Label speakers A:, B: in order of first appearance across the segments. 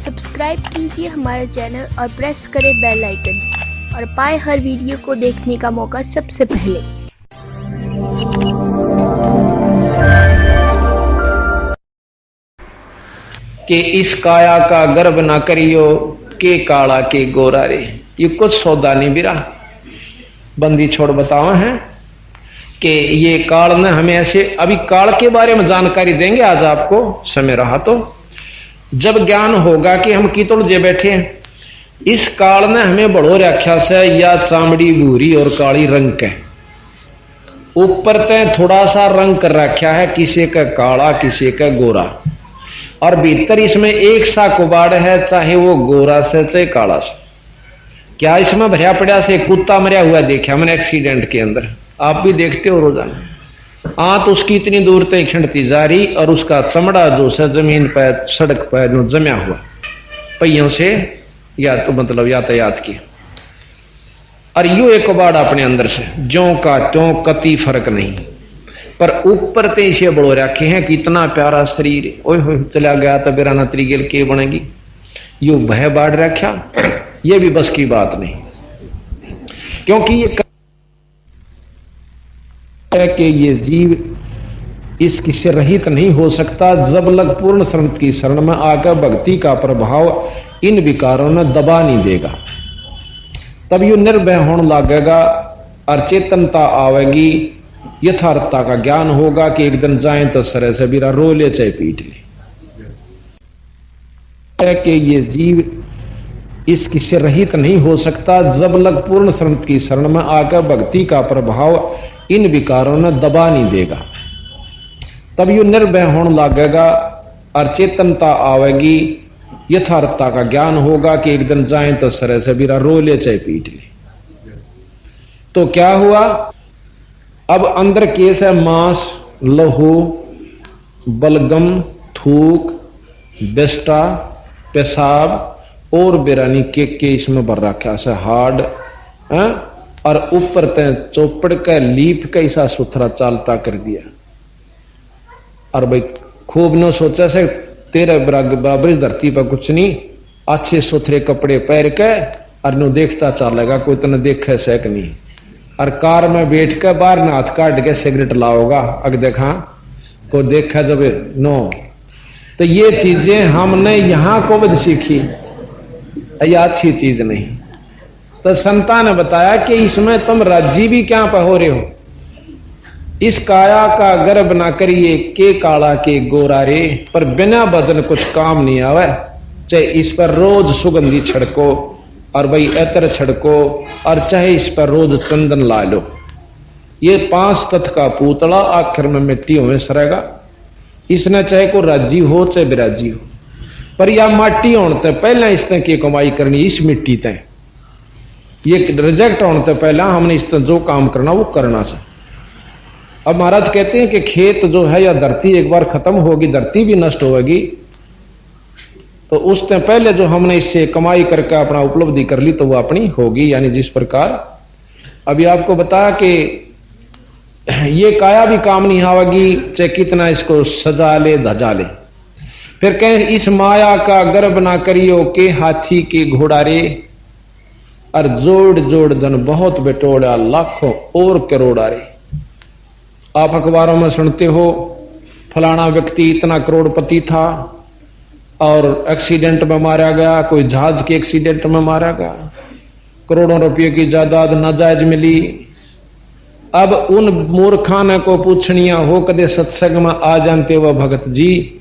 A: Subscribe कीजिए हमारे channel और प्रेस करें बेल आइकन और पाएं हर वीडियो को देखने का मौका सबसे पहले।
B: कि इस काया का गर्व ना करियो के काला के गोरा रे। ये कुछ सौदा नहीं बिरा बंदी छोड़ बतावा है कि ये काल ने हमें ऐसे अभी काल के बारे में जानकारी देंगे आज आपको समय रहा तो जब ज्ञान होगा कि हम कितोड़ जे बैठे हैं। इस काल ने हमें बड़ो रखा से या चामड़ी भूरी और काली रंग के ऊपर तय थोड़ा सा रंग कर रखा है, किसी का काला किसी का गोरा, और भीतर इसमें एक सा कुबाड़ है, चाहे वो गोरा से चाहे काला से। क्या इसमें भरिया पड़ा से कुत्ता मरिया हुआ देखा मैंने एक्सीडेंट के अंदर, आप भी देखते हो रोजाना। आंत उसकी इतनी दूर तक खिंडती जा रही और उसका चमड़ा जो है जमीन पर सड़क पर जो जमा हुआ पहियों से या तो मतलब यातायात की, और यू एक कबाड़ अपने अंदर से ज्यों का त्यों कति फर्क नहीं, पर ऊपर ते इसे बड़ो रखे हैं कि इतना प्यारा शरीर ओए हो चला गया तो बेराना त्रिगेल के बनेगी, यू भय बाढ़ रखा। ये भी बस की बात नहीं, क्योंकि ये कि ये जीव इसकी से रहित नहीं हो सकता जब लग पूर्ण शरण की शरण में आकर भक्ति का प्रभाव इन विकारों ने दबा नहीं देगा, तब यू निर्भय होने लगेगा और चेतनता आवेगी, यथार्थता का ज्ञान होगा कि एक दिन जाए तो सरे से बिरा रो ले चाहे पीट ले। कि ये जीव इसकी से रहित नहीं हो सकता जब लग पूर्ण शरण की शरण में आकर भक्ति का प्रभाव इन विकारों ने दबा नहीं देगा, तब यू निर्भय होने लगेगा और चेतनता आवेगी, यथार्थता का ज्ञान होगा कि एक दिन जाए तो सरे से बिरा रो ले चाहे पीट ले। तो क्या हुआ, अब अंदर केस है मांस, लहू, बलगम, थूक, बेस्टा, पेशाब और बेरानी के इसमें भर रखा है हार्ड, और ऊपर तय चौपड़ का लीप का ऐसा सुथरा चालता कर दिया। और भाई खूब न सोचा से तेरे बराबर धरती पर कुछ नहीं, अच्छे सुथरे कपड़े पहन के और नो देखता चलेगा, कोई तो न देखे से नहीं, और कार में बैठ कर बाहर न हाथ काट के सिगरेट लाओगा, अग देखा को देखा जब नो। तो ये चीजें हमने यहां को भी सीखी, ये अच्छी चीज नहीं। तो संता ने बताया कि इसमें तुम राज्य भी क्या हो रहे हो, इस काया का गर्व ना करिए के काला के गोरा रे। पर बिना भजन कुछ काम नहीं आवे, चाहे इस पर रोज सुगंधी छिड़को और भाई एतर छिड़को, और चाहे इस पर रोज चंदन ला लो, ये 5 तत्व का पूतला आखिर में मिट्टी में सरेगा। इसने चाहे को राजी हो चाहे बिराजी हो, पर या माटी होने ते पहले इसने की कमाई करनी, इस मिट्टी तय ये रिजेक्ट होने ते पहला हमने इस जो काम करना वो करना से। अब महाराज कहते हैं कि खेत जो है या धरती एक बार खत्म होगी, धरती भी नष्ट होगी, तो उससे पहले जो हमने इससे कमाई करके अपना उपलब्धि कर ली तो वो अपनी होगी। यानी जिस प्रकार अभी आपको बताया कि ये काया भी काम नहीं आवेगी, चाहे कितना इसको सजा ले धजा ले। फिर कहें इस माया का गर्व ना करियो के हाथी के घोड़ा रे, और जोड़ जोड़ धन बहुत बेटोड़ा लाखों और करोड़ा रे। आप अखबारों में सुनते हो फलाना व्यक्ति इतना करोड़पति था और एक्सीडेंट में मारा गया, कोई जहाज के एक्सीडेंट में मारा गया, करोड़ों रुपये की जायदाद नाजायज मिली। अब उन मूर्खाने को पूछनिया हो कदे सत्संग में आ जानते वह भगत जी,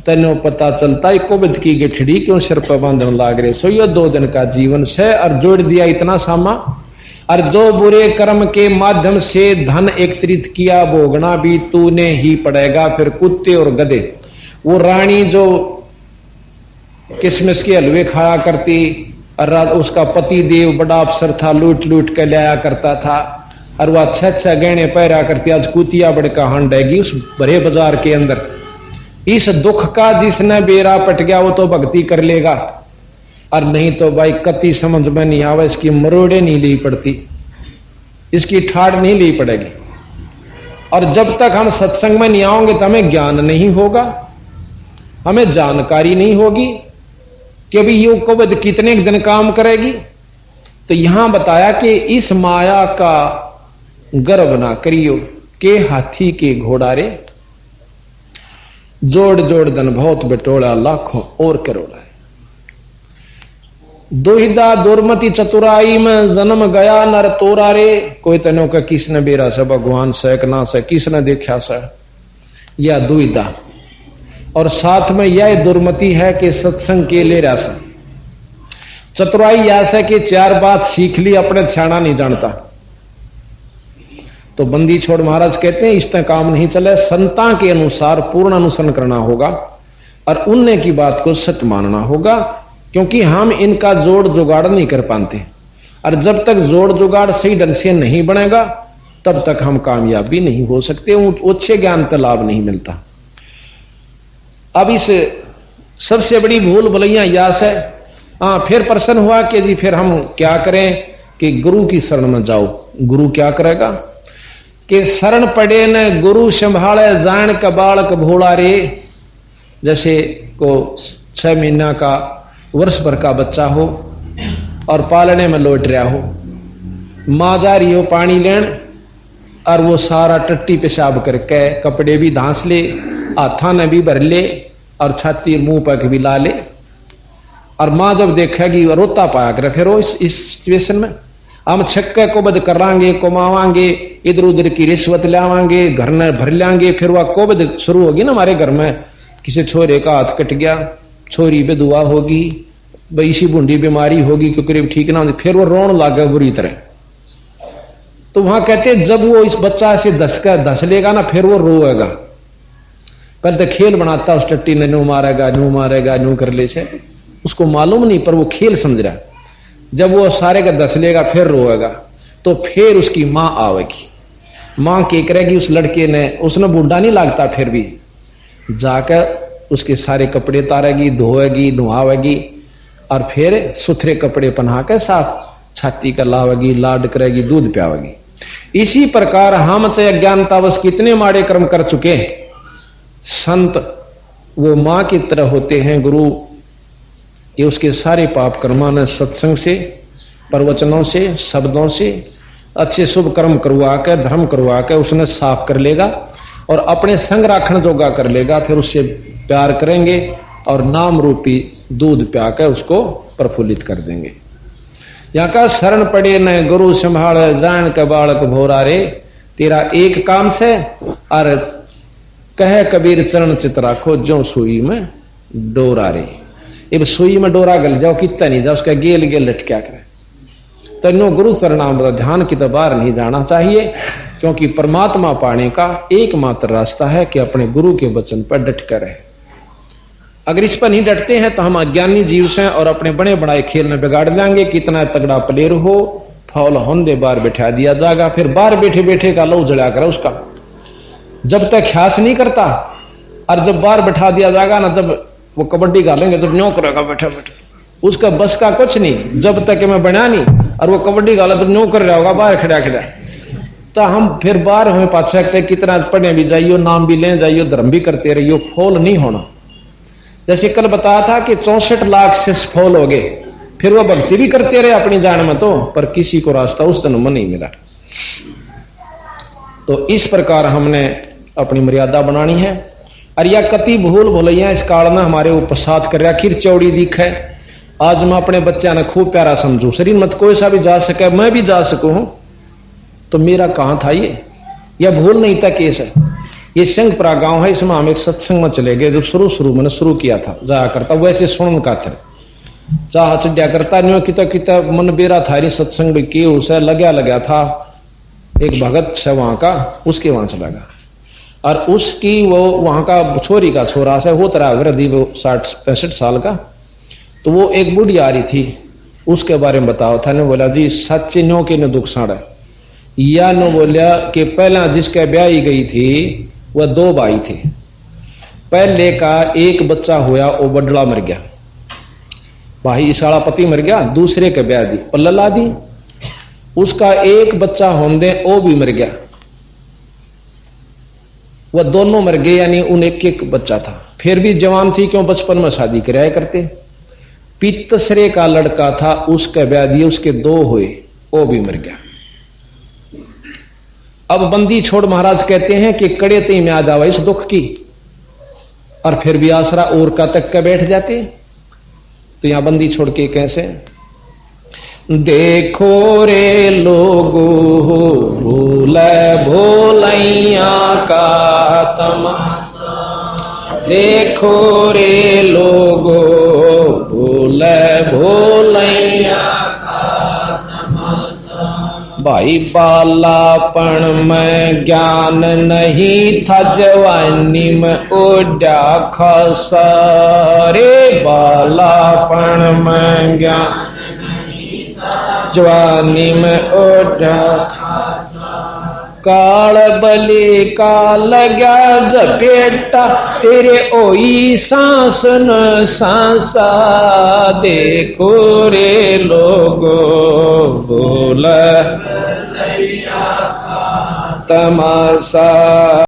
B: तेनो पता चलता है कोविद की गठड़ी क्यों सिर पर बांधन लाग रहे। सो ये 2 दिन का जीवन से और जोड़ दिया इतना सामा, और जो बुरे कर्म के माध्यम से धन एकत्रित किया भोगना भी तूने ही पड़ेगा। फिर कुत्ते और गधे, वो रानी जो किसमिस के हलवे खाया करती और उसका पति देव बड़ा अफसर था, लूट लूट के लाया करता था, और वह अच्छा अच्छा गहने पहरा करती, आज कुतिया बड़का हंडेगी उस भरे बाजार के अंदर। इस दुख का जिसने बेरा पट गया वो तो भक्ति कर लेगा, और नहीं तो भाई कति समझ में नहीं आवा, इसकी मरोड़े नहीं ली पड़ती, इसकी ठाड़ नहीं ली पड़ेगी। और जब तक हम सत्संग में नहीं आओगे तो हमें ज्ञान नहीं होगा, हमें जानकारी नहीं होगी, कि अभी ये कवच कितने दिन काम करेगी। तो यहां बताया कि इस माया का गर्व ना करियो के हाथी के घोड़ारे, जोड़ जोड़ धन बहुत बटोला लाखों और करोड़ा। दुहिदा दुर्मति चतुराई में जन्म गया नर तोरा रे, कोई तनो का किसने बेरा से भगवान से ना से किसने देखा से, या दुविधा। और साथ में यह दुर्मति है कि सत्संग के ले रहा से चतुराई ऐसा कि चार बात सीख ली अपने छाना नहीं जानता। तो बंदी छोड़ महाराज कहते हैं इस तरह काम नहीं चले, संता के अनुसार पूर्ण अनुसरण करना होगा और उनने की बात को सत्य मानना होगा, क्योंकि हम इनका जोड़ जुगाड़ नहीं कर पाते। और जब तक जोड़ जुगाड़ सही ढंग से नहीं बनेगा तब तक हम कामयाब भी नहीं हो सकते, अच्छे ज्ञान का लाभ नहीं मिलता। अब इस सबसे बड़ी भूल भलैया यास है। फिर प्रश्न हुआ कि जी फिर हम क्या करें कि गुरु की शरण में जाओ। गुरु क्या करेगा कि शरण पड़े न गुरु संभाले जान का बालक भोला रे। जैसे को 6 महीना का वर्ष भर का बच्चा हो और पालने में लौट रहा हो, मां जा रही हो पानी लेन और वो सारा टट्टी पेशाब करके कपड़े भी धांस ले, हाथा ने भी भर ले और छाती मुंह पर भी ला ले। और मां जब देखेगी रोता पाया करे, फिर वो इस सिचुएशन में हम छक्के को बद करांगे, कमावांगे, इधर उधर की रिश्वत लावांगे, घर न भर लांगे, फिर वह कोबद शुरू होगी ना हमारे घर में। किसी छोरे का हाथ कट गया, छोरी बेदुआ होगी, इसी बूंदी बीमारी होगी क्योंकि ठीक ना होगी, फिर वो रोन लागे बुरी तरह। तो वहां कहते जब वो इस बच्चा से धस लेगा ना फिर वो रोएगा। पहले तो खेल बनाता उस टट्टी ने, न्यू मारेगा न्यू कर ले से, उसको मालूम नहीं पर वो खेल समझ रहा। जब वो सारे का दस लेगा फिर रोएगा, तो फिर उसकी मां आवेगी। मां क्या करेगी उस लड़के ने, उसने बूढ़ा नहीं लगता, फिर भी जाकर उसके सारे कपड़े तारेगी, धोएगी, नुहावेगी और फिर सुथरे कपड़े पहना कर साफ छाती का लावेगी, लाड करेगी, दूध पियावेगी। इसी प्रकार हम चाहे अज्ञानतावश कितने माड़े कर्म कर चुके, संत वो मां की तरह होते हैं। गुरु ये उसके सारे पाप कर्मा ने सत्संग से, प्रवचनों से, शब्दों से अच्छे शुभ कर्म करवा कर, धर्म करवा कर उसने साफ कर लेगा और अपने संग राखण जोगा कर लेगा। फिर उससे प्यार करेंगे और नाम रूपी दूध प्याकर उसको प्रफुल्लित कर देंगे। यहां का शरण पड़े न गुरु संभाल जान का बालक भोरा रे, तेरा एक काम से और कहे कबीर चरण चित राखो जो सुई में डोरा रे। अब सुई में डोरा गल जाओ कितना नहीं जाओ, उसका गेल गेल लटक्या करे। तनो गुरु चरणामृत ध्यान की तो बाहर नहीं जाना चाहिए, क्योंकि परमात्मा पाने का एकमात्र रास्ता है कि अपने गुरु के वचन पर डट कर रहे। अगर इस पर नहीं डटते हैं तो हम अज्ञानी जीव से और अपने बड़े बड़ाए खेल में बिगाड़ देंगे। कितना तगड़ा प्लेयर हो, फौल होने बाहर बैठा दिया जाएगा, फिर बाहर बैठे बैठे का लहू जला कर उसका जब तक ख्यास नहीं करता, और जब बाहर बैठा दिया जाएगा ना, जब वो कबड्डी गालेंगे जब न्यों करेगा बैठा बैठा, उसका बस का कुछ नहीं। जब तक मैं बना नहीं और वो कबड्डी गाला जब न्यों कर रहा होगा बाहर खड़ा खड़ा, तो हम फिर बाहर हमें पाछा कितना पढ़ने भी जाइयो, नाम भी ले जाइयो, धर्म भी करते रहियो, फॉल नहीं होना। जैसे कल बताया था कि 64 लाख से फॉल हो गए, फिर वो भक्ति भी करते रहे अपनी जान में, तो पर किसी को रास्ता उस जन्म में नहीं मिला। तो इस प्रकार हमने अपनी मर्यादा बनानी है। और यह कति भूल भुलैया इस काल में हमारे उपसाद कर रहा, खीर चौड़ी दिख है। आज मैं अपने बच्चा ने खूब प्यारा समझू, शरीर मत कोई सा भी जा सके, मैं भी जा सकूं, तो मेरा कहां था ये? यह भूल नहीं था केस है। ये सिंहपुरा गांव है, इसमें हम एक सत्संग में चले गए। जो शुरू मैंने शुरू किया था, जाया करता वैसे सुन का थे, चाह चढ़िया करता नहीं, किता मन बेरा था रे सत्संग भी किए, उसे लगा था एक भगत से वहां का, उसके वहां चला गया। और उसकी वो वहां का छोरी का छोरा से वो तरह वृद्धि, वो 60-65 साल का। तो वो एक बूढ़ी आ रही थी, उसके बारे में बताओ था। ने बोला जी सच्चे न्यो के न दुख साड़ा, या नो बोलिया कि पहला जिसके ब्याही गई थी वह 2 भाई थे। पहले का एक बच्चा होया, वो बडला मर गया, भाई इसाड़ा पति मर गया, दूसरे के ब्याह दी और लला दी। उसका एक बच्चा होने वो भी मर गया, वह दोनों मर गए, यानी उन एक बच्चा था। फिर भी जवान थी, क्यों बचपन में शादी कराया करते। पितसरे का लड़का था, उसके ब्याह दिए, उसके 2 हुए, वो भी मर गया। अब बंदी छोड़ महाराज कहते हैं कि कड़े ती में याद आवा इस दुख की, और फिर भी आसरा और का तक के बैठ जाते। तो यहां बंदी छोड़ के कैसे, देखो रे लोगो भूले भोलैया का तमाशा, देखो रे लोगो भूले भोलैया का तमाशा। भाई बालापन में ज्ञान नहीं था, जवानी में ओढ़ा खासा रे, बालापन में ज्ञान जवानी में ओढ़ा खासा। काल बलि का लगा जपेटा, तेरे ओई सांस न सांसा, देखो रे लोगो बोला तमाशा।